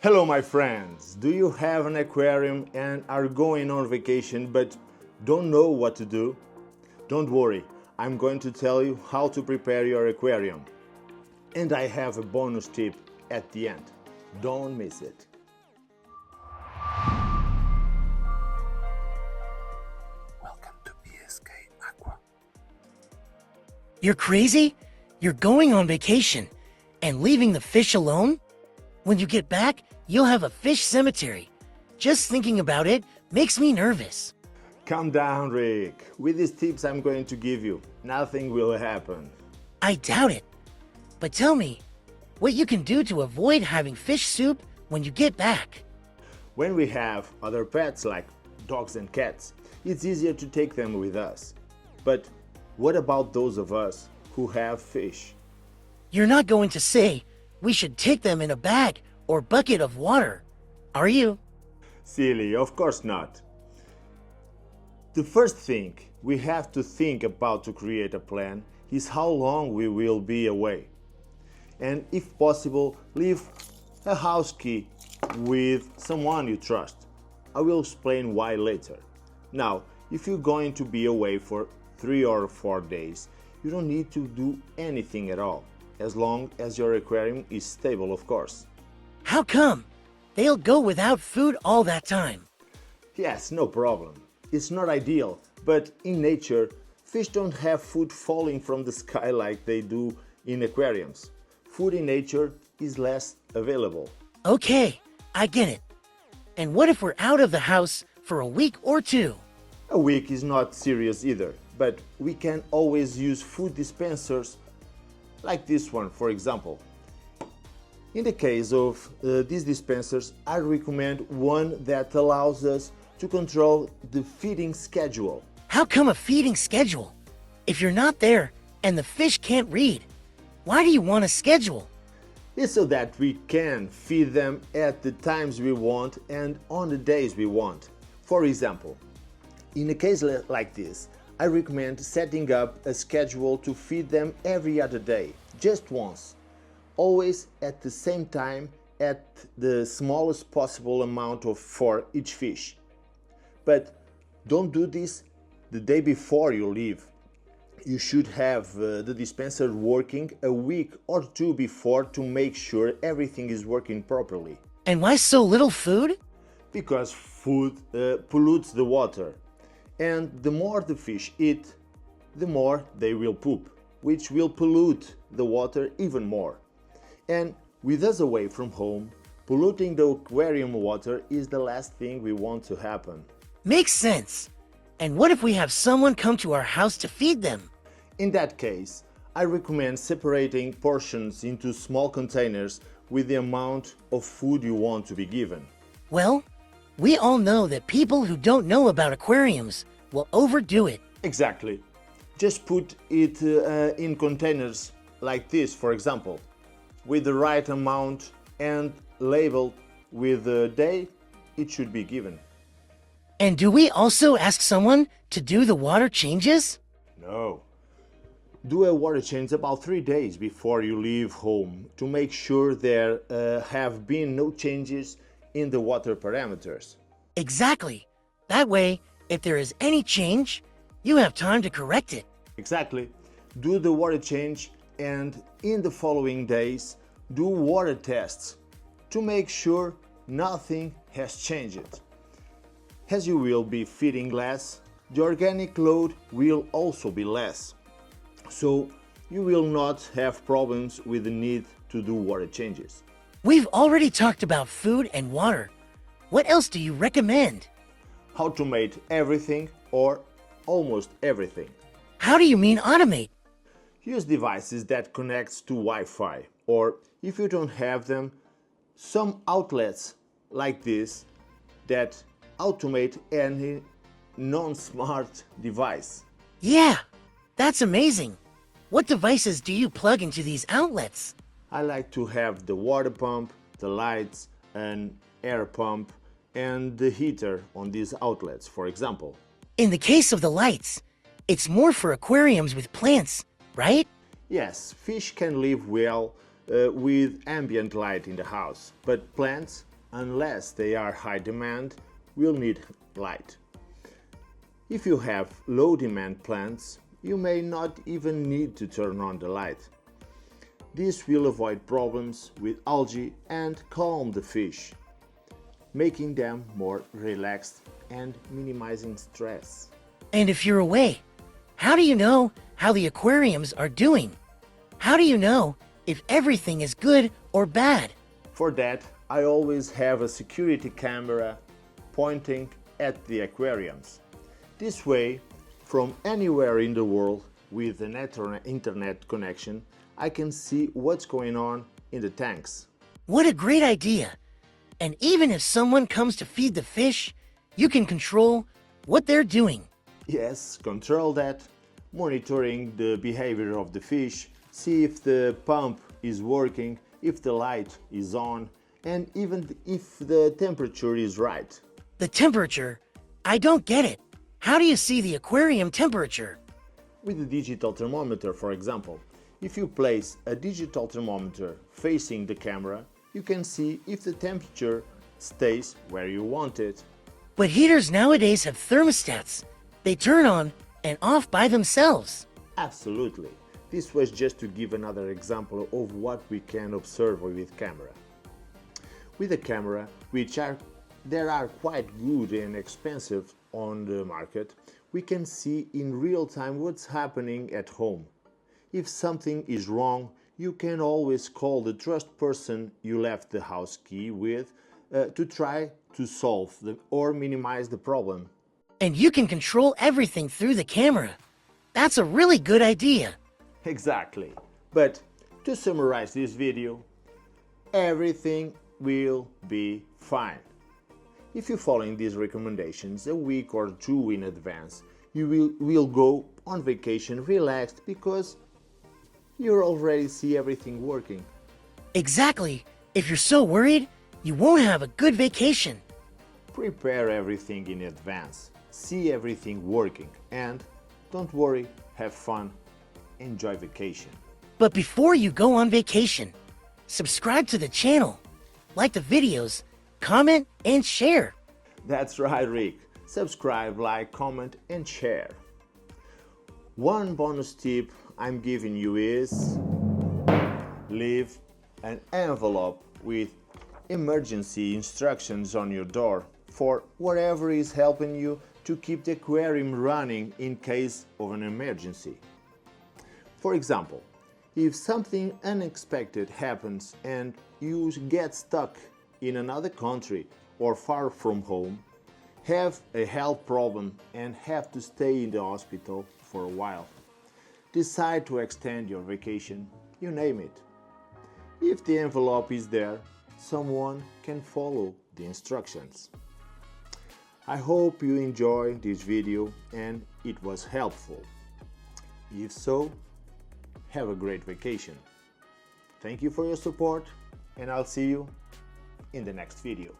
Hello my friends! Do you have an aquarium and are going on vacation but don't know what to do? Don't worry, I'm going to tell you how to prepare your aquarium. And I have a bonus tip at the end. Don't miss it. Welcome to psk.aqua. You're crazy? You're going on vacation and leaving the fish alone? When you get back, you'll have a fish cemetery. Just thinking about it makes me nervous. Calm down, Rick. With these tips I'm going to give you, nothing will happen. I doubt it. But tell me, what you can do to avoid having fish soup when you get back. When we have other pets like dogs and cats, it's easier to take them with us. But what about those of us who have fish? You're not going to say we should take them in a bag or bucket of water, are you? Silly, of course not. The first thing we have to think about to create a plan is how long we will be away. And if possible, leave a house key with someone you trust. I will explain why later. Now, if you're going to be away for 3 or 4 days, you don't need to do anything at all, as long as your aquarium is stable, of course. How come? They'll go without food all that time. Yes, no problem. It's not ideal, but in nature, fish don't have food falling from the sky like they do in aquariums. Food in nature is less available. Okay, I get it. And what if we're out of the house for a week or two? A week is not serious either, but we can always use food dispensers like this one, for example. In the case of these dispensers, I recommend one that allows us to control the feeding schedule. How come a feeding schedule? If you're not there and the fish can't read, why do you want a schedule? It's so that we can feed them at the times we want and on the days we want. For example, in a case like this, I recommend setting up a schedule to feed them every other day, just once, always at the same time at the smallest possible amount for each fish. But don't do this the day before you leave. You should have the dispenser working a week or two before to make sure everything is working properly. And why so little food? Because food pollutes the water. And the more the fish eat, the more they will poop, which will pollute the water even more. And with us away from home, polluting the aquarium water is the last thing we want to happen. Makes sense. And what if we have someone come to our house to feed them? In that case, I recommend separating portions into small containers with the amount of food you want to be given. Well, we all know that people who don't know about aquariums will overdo it. Exactly. Just put it in containers like this, for example, with the right amount and labeled with the day it should be given. And do we also ask someone to do the water changes? No. Do a water change about 3 days before you leave home to make sure there have been no changes in the water parameters. Exactly. That way, if there is any change, you have time to correct it. Exactly. Do the water change and in the following days, do water tests to make sure nothing has changed. As you will be feeding less, the organic load will also be less. So you will not have problems with the need to do water changes. We've already talked about food and water. What else do you recommend? Automate everything or almost everything. How do you mean automate? Use devices that connect to Wi-Fi, or if you don't have them, some outlets like this that automate any non-smart device. Yeah, that's amazing. What devices do you plug into these outlets? I like to have the water pump, the lights, an air pump, and the heater on these outlets, for example. In the case of the lights, it's more for aquariums with plants, right? Yes, fish can live well with ambient light in the house, but plants unless they are high demand, will need light. If you have low demand plants, you may not even need to turn on the light. This will avoid problems with algae and calm the fish, making them more relaxed and minimizing stress. And if you're away, how do you know how the aquariums are doing? How do you know if everything is good or bad? For that, I always have a security camera pointing at the aquariums. This way, from anywhere in the world with an internet connection, I can see what's going on in the tanks. What a great idea! And even if someone comes to feed the fish, you can control what they're doing. Yes, control that, monitoring the behavior of the fish, see if the pump is working, if the light is on, and even if the temperature is right. The temperature? I don't get it. How do you see the aquarium temperature? With a digital thermometer, for example, if you place a digital thermometer facing the camera, you can see if the temperature stays where you want it. But heaters nowadays have thermostats. They turn on and off by themselves. Absolutely. This was just to give another example of what we can observe with camera. With a camera, there are quite good and expensive on the market, we can see in real time what's happening at home. If something is wrong, you can always call the trust person you left the house key with to try to solve or minimize the problem. And you can control everything through the camera. That's a really good idea. Exactly. But to summarize this video, everything will be fine. If you're following these recommendations a week or two in advance, you will go on vacation relaxed because you already see everything working. Exactly. If you're so worried, you won't have a good vacation. Prepare everything in advance, see everything working, and don't worry, have fun, enjoy vacation. But before you go on vacation, subscribe to the channel, like the videos, comment, and share. That's right, Rick. Subscribe, like, comment, and share. One bonus tip I'm giving you is leave an envelope with emergency instructions on your door for whatever is helping you to keep the aquarium running in case of an emergency. For example, if something unexpected happens and you get stuck in another country or far from home, have a health problem and have to stay in the hospital for a while, decide to extend your vacation, you name it. If the envelope is there, someone can follow the instructions. I hope you enjoyed this video and it was helpful. If so, have a great vacation. Thank you for your support and I'll see you in the next video.